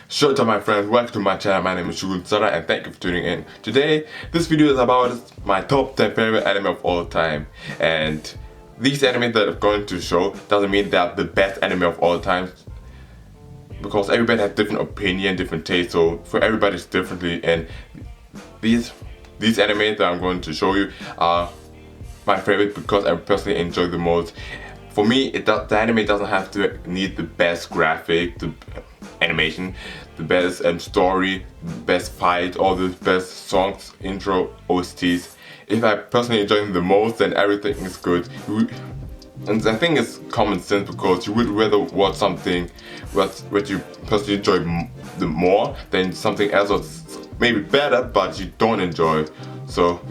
Showtime, my friends, welcome to my channel. My name is Shogun Zorra and thank you for tuning in. Today, this video is about my top 10 favorite anime of all time. And these anime that I'm going to show doesn't mean they're the best anime of all time, because everybody has different opinion, different taste, so for everybody it's differently. And these anime that I'm going to show you are my favorite because I personally enjoy the most. For me, the anime doesn't have to need the best graphic, the animation, the best story, the best fight, or the best songs, intro, OSTs. If I personally enjoy them the most, then everything is good. And I think it's common sense, because you would rather watch something what you personally enjoy the more than something else that's maybe better but you don't enjoy. So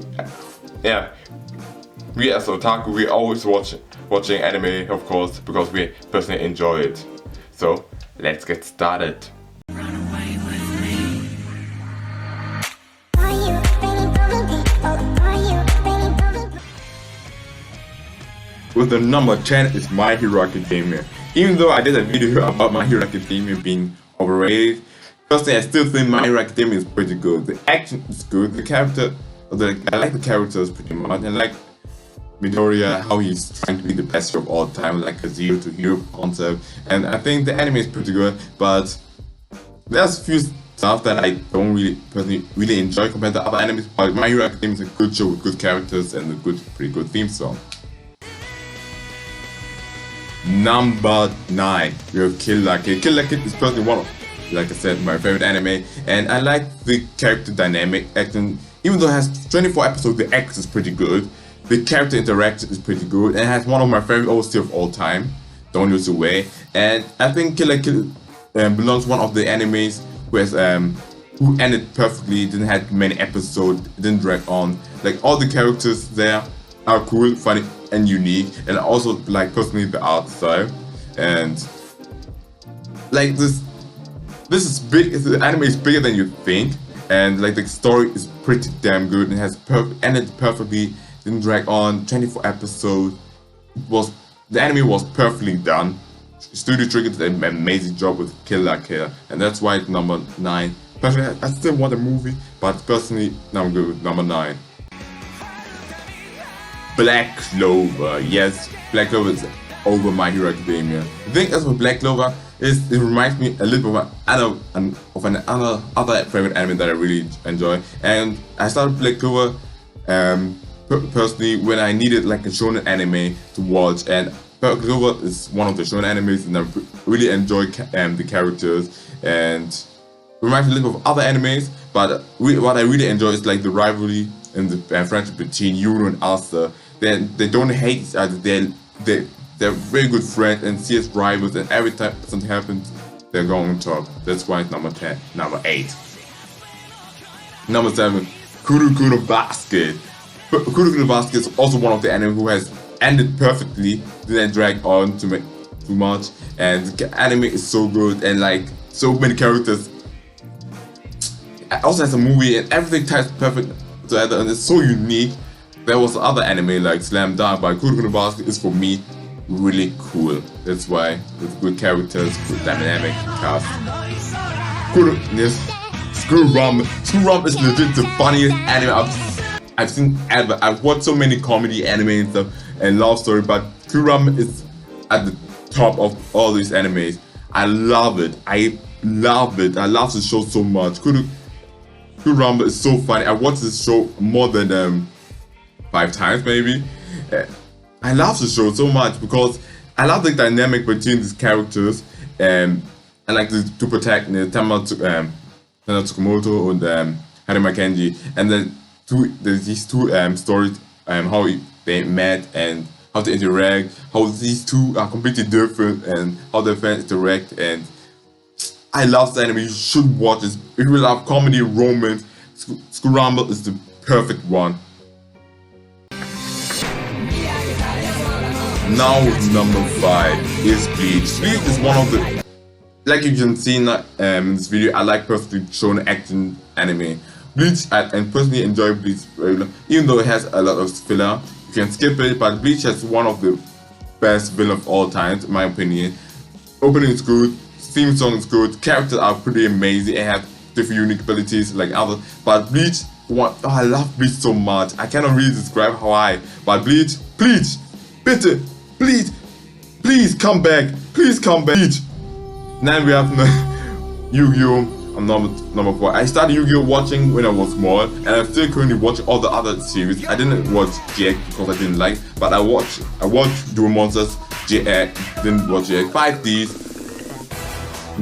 yeah, we as Otaku, we always watching anime, of course, because we personally enjoy it. So let's get started. With the number 10 is My Hero Academia. Even though I did a video about My Hero Academia being overrated, personally I still think My Hero Academia is pretty good. The action is good, I like the characters pretty much. I like Midoriya, how he's trying to be the best of all time, like a zero to hero concept. And I think the anime is pretty good, but there's a few stuff that I don't really enjoy compared to other animes. But My Hero Academia is a good show with good characters and a pretty good theme song. Number 9, we have Kill la Kill. Kill la Kill is personally one of, like I said, my favorite anime, and I like the character dynamic acting. Even though it has 24 episodes, the action is pretty good. The character interaction is pretty good, and it has one of my favorite OST of all time, Don't Lose Away. And I think Kill la Kill belongs one of the animes who ended perfectly, didn't have many episodes, didn't drag on. Like, all the characters there are cool, funny, and unique, and I also like personally the art style. And like this is big. The anime is bigger than you think, and like the story is pretty damn good. It has ended perfectly, didn't drag on. 24 episodes. The anime was perfectly done. Studio Trigger did an amazing job with Kill la Kill, and that's why it's number 9. Personally, I still want a movie, but personally, I'm good with number 9. Black Clover. Yes, Black Clover is over My Hero Academia. The thing is with Black Clover is it reminds me a little bit of another favorite anime that I really enjoy. And I started Black Clover personally when I needed like a shonen anime to watch, and Black Clover is one of the shonen animes, and I really enjoy the characters, and it reminds me a little of other animes. But what I really enjoy is like the rivalry and the friendship between Yuno and Asta. They don't hate each other. They're very good friends and serious rivals, and every time something happens, they're going on top. That's why it's number 10. Number 8. Number 7, Kuroko Basket. Kuroko Basket is also one of the anime who has ended perfectly, didn't drag on too much, and the anime is so good, and like so many characters. It also has a movie, and everything ties perfect together, and it's so unique. There was other anime like Slam Dunk, but Kuroko Basket is for me really cool. That's why with good characters, good dynamic cast. School Rum is legit the funniest anime I've seen ever. I've watched so many comedy anime and stuff and love story, but School Rum is at the top of all these animes. I love it. I love the show so much. School Rum is so funny. I watched this show more than 5 times maybe. I love the show so much because I love the dynamic between these characters, and I like the two protagonists, Tama Tsukamoto and Harima Kenji, and then these two stories, how they met and how they interact, how these two are completely different and how their fans interact. And I love the anime. You should watch this. If you love comedy, romance, School Rumble is the perfect one. Now number 5 is Bleach. Bleach is one of the, like you can see in this video, I like personally shonen action anime. Bleach, and personally enjoy Bleach even though it has a lot of filler. You can skip it, but Bleach has one of the best villain of all time, in my opinion. Opening is good, theme song is good, characters are pretty amazing, it has different unique abilities like others. But Bleach, I love Bleach so much. I cannot really describe how but Bleach, please, bitte, please come back, Bleach. Then we have Yu-Gi-Oh! Number 4. I started Yu-Gi-Oh! Watching when I was small, and I'm still currently watching all the other series. I didn't watch GX because I didn't like, but I watched Duel Monsters, GX, didn't watch GX, 5Ds,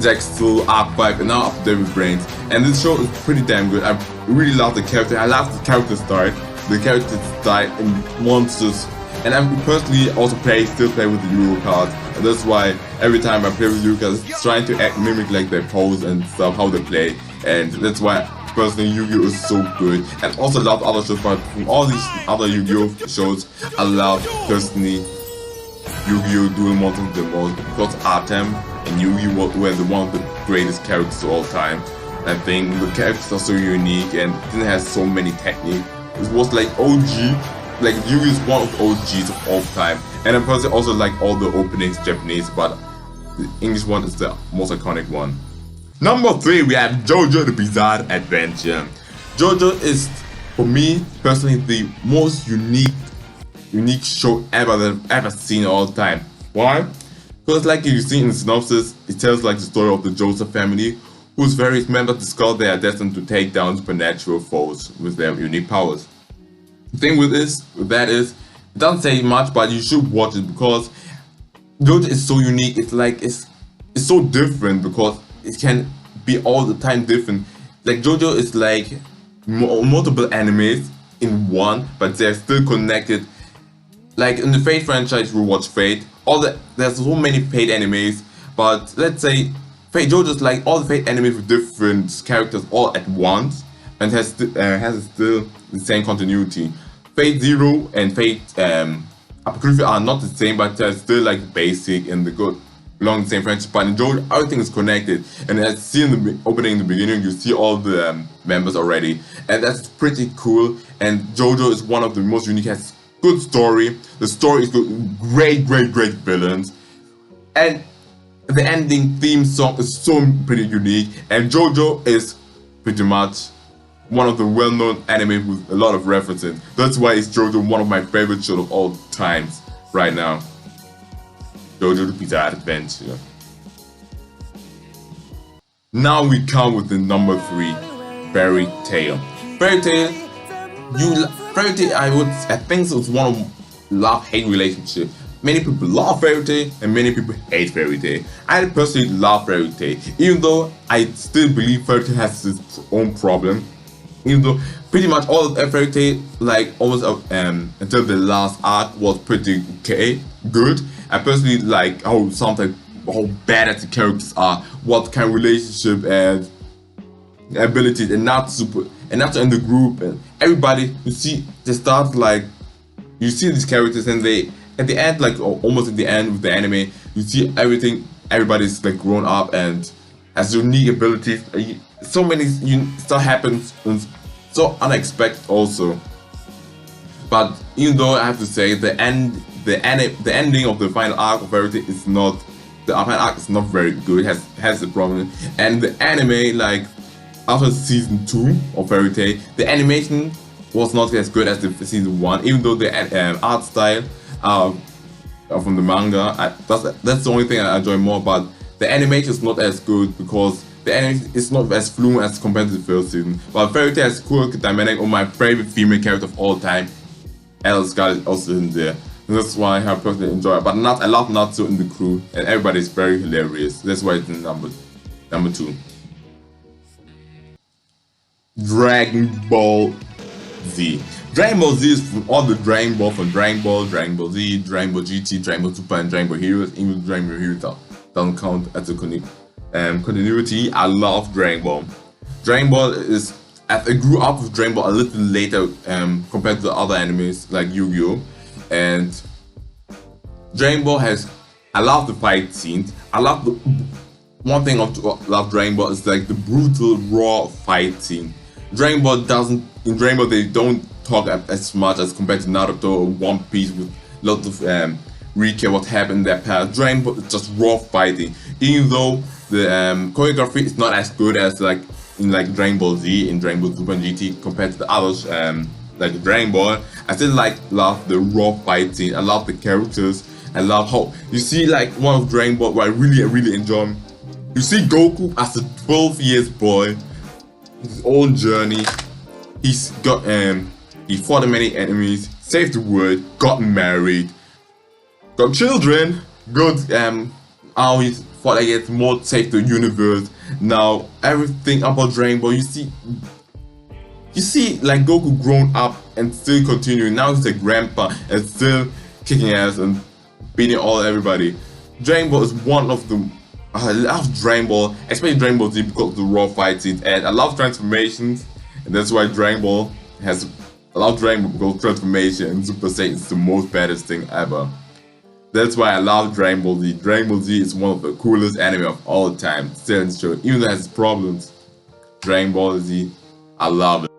Jack Still, Arc 5, and now up Devil Brains. And this show is pretty damn good. I really love the character. I love the character style. In Monsters. And I personally also still play with the Yu-Gi-Oh! Cards. And that's why every time I play with Yu-Gi-Oh! cards, it's trying to mimic like their pose and stuff, how they play. And that's why personally Yu-Gi-Oh! is so good. And also love other shows, but from all these other Yu-Gi-Oh! shows, I love personally Yu-Gi-Oh! Duel Monsters the most, because Artem and Yu-Gi-Oh! were one of the greatest characters of all time. I think the characters are so unique and it has so many techniques. It was like OG. Like Yu-Gi-Oh! is one of the OGs of all time, and I personally also like all the openings Japanese, but the English one is the most iconic one. Number 3, we have JoJo the Bizarre Adventure. JoJo is, for me personally, the most unique show ever that I've ever seen all the time. Why? Because like you see in the synopsis, it tells like the story of the Joseph family, whose various members discover they are destined to take down supernatural foes with their unique powers. The thing with that is, it doesn't say much, but you should watch it because JoJo is so unique. It's so different because it can be all the time different. Like JoJo is like multiple animes in one, but they're still connected. Like in the Fate franchise, we watch Fate. There's so many Fate animes, but let's say JoJo is like all the Fate animes with different characters all at once, and has still the same continuity. Fate Zero and Fate Apocrypha are not the same, but they're still like basic and belong the same franchise. But in JoJo, everything is connected, and as you see in the opening in the beginning, you see all the members already, and that's pretty cool. And JoJo is one of the most unique. Has good story. The story is good. Great villains, and the ending theme song is so pretty unique. And JoJo is pretty much one of the well-known anime with a lot of references. That's why it's JoJo one of my favorite shows of all times right now. JoJo the Bizarre Adventure. Now we come with the number 3, Fairy Tail. Fairy Tail, I think it's one of love-hate relationship. Many people love Fairy Tail and many people hate Fairy Tail. I personally love Fairy Tail, even though I still believe Fairy Tail has its own problem. Even though pretty much all of Fairy Tail, like almost until the last arc, was pretty good. I personally like how badass the characters are, what kind of relationship and abilities, and not in the group and everybody. You see, they start like you see these characters, and they at the end, like almost at the end with the anime, you see everything. Everybody's like grown up and has unique abilities. So many stuff happens and so unexpected also. But even though I have to say the ending of the final arc of Fairy Tail is not, the final arc is not very good. It has a problem. And the anime, like after season 2 of Fairy Tail, the animation was not as good as the season 1. Even though the art style from the manga, that's the only thing I enjoy more. But the animation is not as good because the anime is not as fluent as compared to the first season. But Fairy Tail has cool dynamic on my favorite female character of all time. Alice Scarlet is also in there. And that's why I personally enjoy it. But I love Natsu in the crew, and everybody is very hilarious. That's why it's in number 2. Dragon Ball Z. Dragon Ball Z is from all the Dragon Ball, from Dragon Ball, Dragon Ball Z, Dragon Ball GT, Dragon Ball Super, and Dragon Ball Heroes. Even Dragon Ball Heroes don't count as a continuity. I love Dragon Ball. Dragon Ball is, as I grew up with Dragon Ball a little later compared to the other animes like Yu-Gi-Oh! And Dragon Ball I love the fight scenes. One thing I love Dragon Ball is like the brutal, raw fight scene. In Dragon Ball they don't talk as much as compared to Naruto or One Piece with lots of recap what happened in their past. Dragon Ball is just raw fighting. Even though the choreography is not as good as like in like Dragon Ball Z, in Dragon Ball Super and GT compared to the others like Dragon Ball. I still love the raw fight scene. I love the characters. I love how you see like one of Dragon Ball what I really enjoy. You see Goku as a 12 years boy, his own journey. He's got he fought many enemies, saved the world, got married, got children, got how he fought against more, saved the universe. Now everything about Dragon Ball, you see like Goku grown up and still continuing. Now he's a grandpa and still kicking ass and beating everybody. Dragon Ball is one of the I love Dragon Ball, especially Dragon Ball Z because of the raw fight scenes, and I love transformations, and that's why Dragon Ball has. I love Dragon Ball because transformation and Super Saiyan is the most baddest thing ever. That's why I love Dragon Ball Z. Dragon Ball Z is one of the coolest anime of all time. Still in the show, even though it has problems. Dragon Ball Z, I love it.